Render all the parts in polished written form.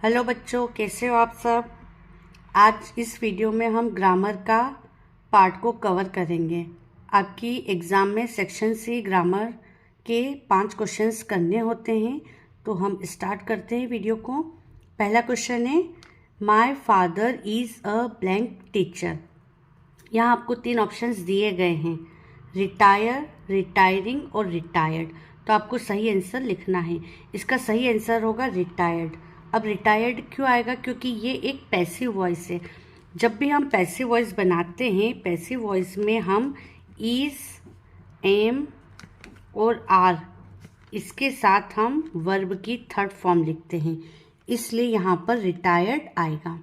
Hello बच्चों, कैसे हो आप सब। आज इस वीडियो में हम ग्रामर का पार्ट को कवर करेंगे। आपकी एग्ज़ाम में सेक्शन सी ग्रामर के 5 क्वेश्चंस करने होते हैं। तो हम स्टार्ट करते हैं वीडियो को। पहला क्वेश्चन है, my father is a blank teacher. यहाँ आपको 3 ऑप्शंस दिए गए हैं, रिटायर, रिटायरिंग और रिटायर्ड। तो आपको सही आंसर लिखना है। इसका सही आंसर होगा रिटायर्ड। अब रिटायर्ड क्यों आएगा? क्योंकि ये एक पैसिव वॉइस है। जब भी हम पैसिव वॉइस बनाते हैं, पैसिव वॉइस में हम इज, एम और आर, इसके साथ हम वर्ब की थर्ड फॉर्म लिखते हैं, इसलिए यहाँ पर रिटायर्ड आएगा।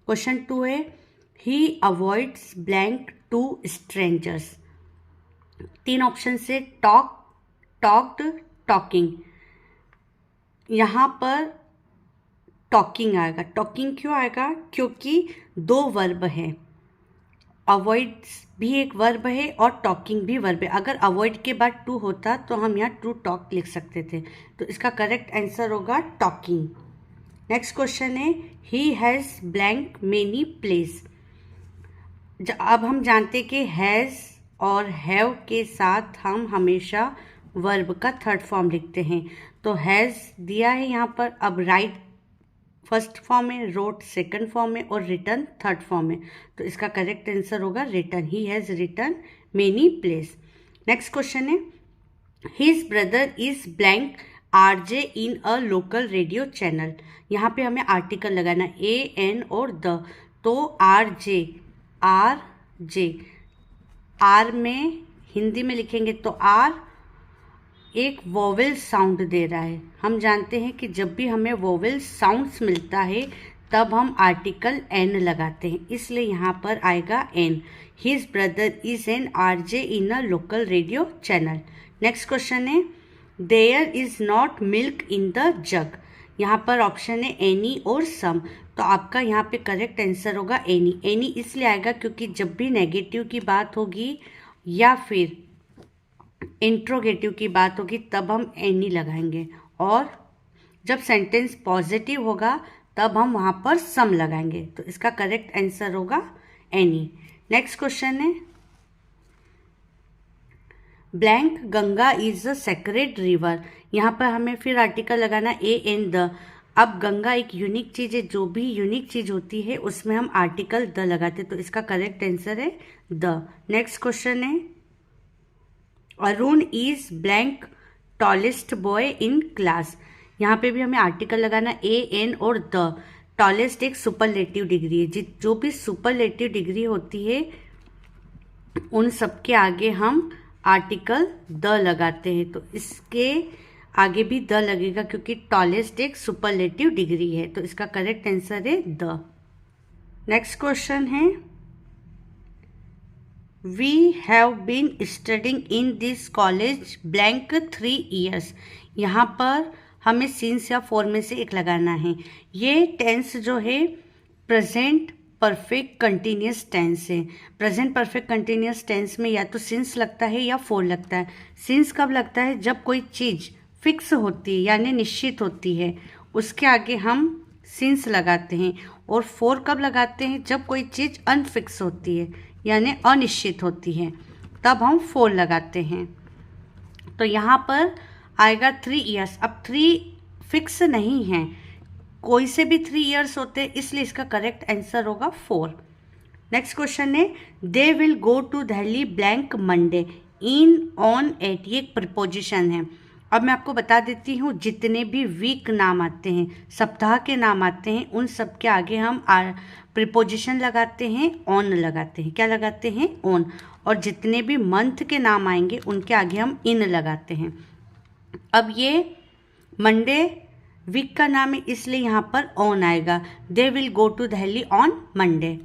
क्वेश्चन 2 है, he avoids blank to strangers. 3 option से टॉक, टॉक्ड, टॉकिंग। यहाँ पर टॉकिंग आएगा। टॉकिंग क्यों आएगा? क्योंकि 2 वर्ब हैं, अवॉइड्स भी एक वर्ब है और टॉकिंग भी वर्ब है। अगर अवॉइड के बाद टू होता तो हम यहाँ टू टॉक लिख सकते थे। तो इसका करेक्ट आंसर होगा टॉकिंग। नेक्स्ट क्वेश्चन है, he has blank many place. अब हम जानते कि हैज़ और हैव के साथ हम हमेशा वर्ब का थर्ड फॉर्म लिखते हैं। तो हैज़ दिया है यहाँ पर, अब राइट फर्स्ट फॉर्म में, रोट सेकंड फॉर्म में और रिटर्न थर्ड फॉर्म में। तो इसका करेक्ट आंसर होगा written. He has written many place. Next question है, his brother is blank RJ in a local radio channel. यहाँ पे हमें आर्टिकल लगाना, ए एन और द। तो आर जे, आर में हिंदी में लिखेंगे तो आर एक वोवेल साउंड दे रहा है। हम जानते हैं कि जब भी हमें वोवेल साउंड्स मिलता है तब हम आर्टिकल एन लगाते हैं, इसलिए यहाँ पर आएगा an. His brother is an RJ in a local radio channel. Next question है, there is not milk in the jug. यहाँ पर ऑप्शन है एनी और सम। तो आपका यहाँ पे करेक्ट आंसर होगा एनी। एनी इसलिए आएगा क्योंकि जब भी नेगेटिव की बात होगी या फिर इंट्रोगेटिव की बात होगी तब हम एनी लगाएंगे, और जब सेंटेंस पॉजिटिव होगा तब हम वहाँ पर सम लगाएंगे। तो इसका करेक्ट आंसर होगा एनी। नेक्स्ट क्वेश्चन है, blank Ganga is a sacred river. यहाँ पर हमें फिर आर्टिकल लगाना ए एन द। अब गंगा एक यूनिक चीज़ है, जो भी यूनिक चीज़ होती है उसमें हम आर्टिकल द लगाते हैं। तो इसका करेक्ट आंसर है द। नेक्स्ट क्वेश्चन है, Arun is blank tallest boy in class. यहाँ पे भी हमें आर्टिकल लगाना ए एन और द। टॉलेस्ट एक सुपरलेटिव डिग्री है। जो भी सुपरलेटिव डिग्री होती है उन सब के आगे हम आर्टिकल द लगाते हैं। तो इसके आगे भी द लगेगा क्योंकि टॉलेस्ट एक सुपरलेटिव डिग्री है। तो इसका करेक्ट आंसर है द। नेक्स्ट क्वेश्चन है, We have been studying in this college blank 3 years। यहाँ पर हमें सिंस या फॉर में से एक लगाना है। ये टेंस जो है प्रेजेंट परफेक्ट कंटिन्यूस टेंस है। प्रेजेंट परफेक्ट कंटिन्यूस टेंस में या तो सिंस लगता है या फॉर लगता है। सिंस कब लगता है? जब कोई चीज़ फिक्स होती है यानी निश्चित होती है, उसके आगे हम सिंस लगाते हैं। और फॉर कब लगाते हैं? जब कोई चीज़ अनफिक्स होती है यानी अनिश्चित होती है, तब हम फॉर लगाते हैं। तो यहाँ पर आएगा 3 इयर्स। अब 3 फिक्स नहीं है, कोई से भी 3 इयर्स होते हैं, इसलिए इसका करेक्ट आंसर होगा 4। नेक्स्ट क्वेश्चन है, they will go to Delhi blank Monday. In, on, at, ये एक प्रीपोजिशन है। अब मैं आपको बता देती हूँ, जितने भी वीक नाम आते हैं, सप्ताह के नाम आते हैं, उन सब के आगे हम प्रीपोजिशन लगाते हैं, ऑन लगाते हैं। क्या लगाते हैं? ऑन। और जितने भी मंथ के नाम आएंगे उनके आगे हम इन लगाते हैं। अब ये मंडे वीक का नाम है, इसलिए यहाँ पर ऑन आएगा। They will go to Delhi on Monday.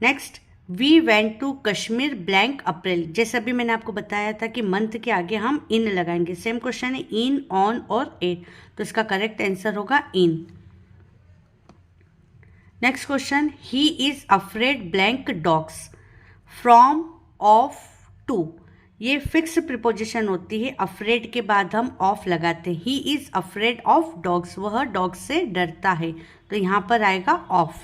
Next, we went to Kashmir blank April. जैसा भी मैंने आपको बताया था कि मंथ के आगे हम इन लगाएंगे। सेम क्वेश्चन है, इन, ऑन और एट। तो इसका करेक्ट आंसर होगा in. Next question, he is afraid blank dogs. From, of, to. ये फिक्स प्रिपोजिशन होती है, अफ्रेड के बाद हम ऑफ लगाते हैं। He is afraid of dogs, वह डॉग से डरता है, तो यहाँ पर आएगा ऑफ।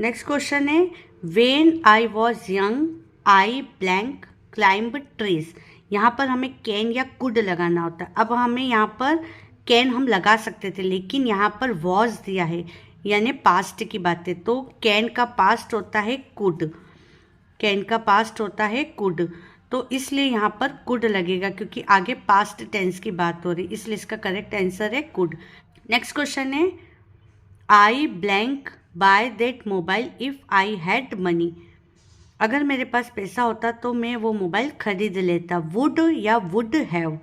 नेक्स्ट क्वेश्चन है when I was young I blank climb trees. यहाँ पर हमें कैन या कुड लगाना होता है। अब हमें यहाँ पर कैन हम लगा सकते थे, लेकिन यहाँ पर वॉज दिया है यानी पास्ट की बात है, तो कैन का पास्ट होता है कुड, कैन का पास्ट होता है कुड, तो इसलिए यहाँ पर कुड लगेगा क्योंकि आगे पास्ट टेंस की बात हो रही, इसलिए इसका करेक्ट आंसर है कुड। नेक्स्ट क्वेश्चन है आई blank by that mobile if I had money. अगर मेरे पास पैसा होता तो मैं वो मोबाइल खरीद लेता, वुड या वुड हैव।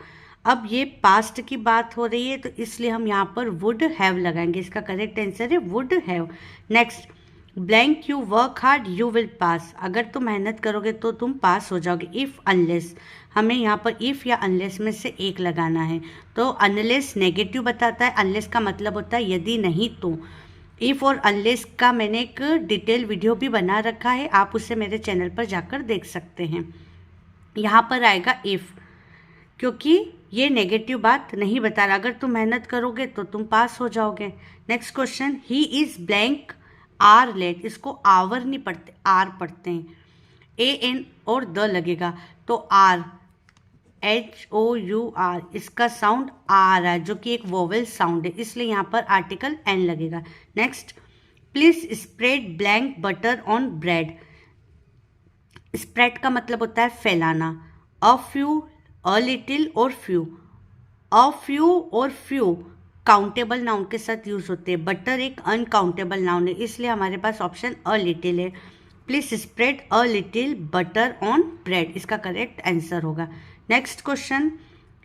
अब ये पास्ट की बात हो रही है तो इसलिए हम यहाँ पर वुड हैव लगाएंगे, इसका करेक्ट आंसर है would have. Next blank you work hard you will pass. अगर तुम मेहनत करोगे तो तुम पास हो जाओगे। इफ़ अनलेस, हमें यहाँ पर इफ़ या अनलेस में से एक लगाना है, तो अनलेस नेगेटिव बताता है, अनलेस का मतलब होता है यदि नहीं तो। इफ़ और अनलेस का मैंने एक डिटेल वीडियो भी बना रखा है, आप उसे मेरे चैनल पर जाकर देख सकते हैं। यहाँ पर आएगा इफ़, क्योंकि ये नेगेटिव बात नहीं बता रहा, अगर तुम मेहनत करोगे तो तुम पास हो जाओगे। Next question he is blank hour late, इसको आवर नहीं पढ़ते आर पढ़ते हैं, ए एन और द लगेगा, तो आर HOUR, इसका साउंड आ रहा है जो कि एक वोवेल साउंड है, इसलिए यहाँ पर आर्टिकल एन लगेगा। Next please spread blank butter on bread. Spread का मतलब होता है फैलाना। अ फ्यू, अ लिटिल और फ्यू। अ फ्यू और फ्यू काउंटेबल नाउन के साथ यूज होते हैं, बटर एक अनकाउंटेबल नाउन है, इसलिए हमारे पास ऑप्शन अ लिटिल है। Please spread a little butter on bread, इसका करेक्ट आंसर होगा। Next question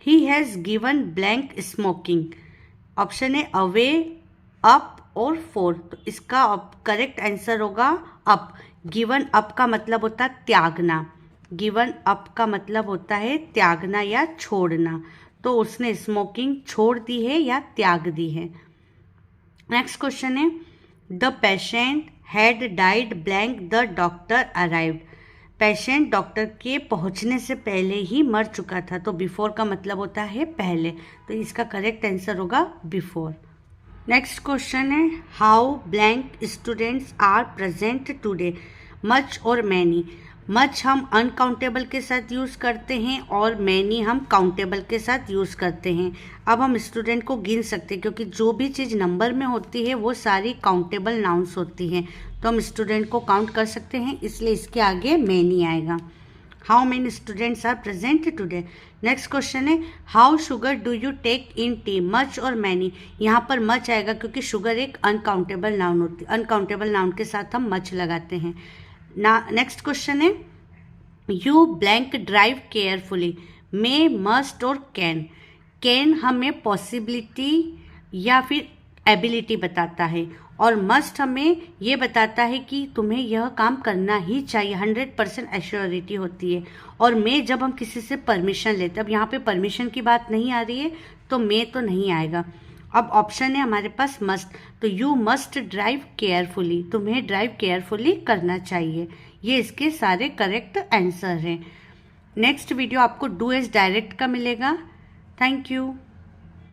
he has given blank smoking. Option है अवे, अप और फोर, तो इसका करेक्ट आंसर होगा अप। गिवन अप का मतलब होता है त्यागना, गिवन अप का मतलब होता है त्यागना या छोड़ना, तो उसने स्मोकिंग छोड़ दी है या त्याग दी है। नेक्स्ट क्वेश्चन है the patient had died blank the doctor arrived. Patient doctor के पहुंचने से पहले ही मर चुका था, तो बिफोर का मतलब होता है पहले, तो इसका करेक्ट आंसर होगा बिफोर। नेक्स्ट क्वेश्चन है how blank students are present today. Much और मैनी। मच हम अनकाउंटेबल के साथ यूज़ करते हैं और मैनी हम काउंटेबल के साथ यूज़ करते हैं। अब हम स्टूडेंट को गिन सकते हैं क्योंकि जो भी चीज़ नंबर में होती है वो सारी काउंटेबल नाउन्स होती हैं, तो हम स्टूडेंट को काउंट कर सकते हैं, इसलिए इसके आगे मैनी आएगा। How many students are present today. Next question है how sugar do you take in tea. Much और मैनी, यहाँ पर मच आएगा क्योंकि शुगर एक अनकाउंटेबल नाउन होती है, अनकाउंटेबल नाउन के साथ हम मच लगाते हैं ना। नेक्स्ट क्वेश्चन है you blank drive carefully. May, must और कैन। कैन हमें पॉसिबिलिटी या फिर एबिलिटी बताता है और मस्ट हमें ये बताता है कि तुम्हें यह काम करना ही चाहिए, 100% एश्योरिटी होती है। और मे जब हम किसी से परमिशन लेते हैं, अब यहाँ पे परमिशन की बात नहीं आ रही है तो मे तो नहीं आएगा। अब ऑप्शन है हमारे पास मस्ट, तो यू मस्ट ड्राइव केयरफुली, तुम्हें ड्राइव केयरफुली करना चाहिए। ये इसके सारे करेक्ट आंसर हैं। नेक्स्ट वीडियो आपको डू एज डायरेक्ट का मिलेगा। Thank you.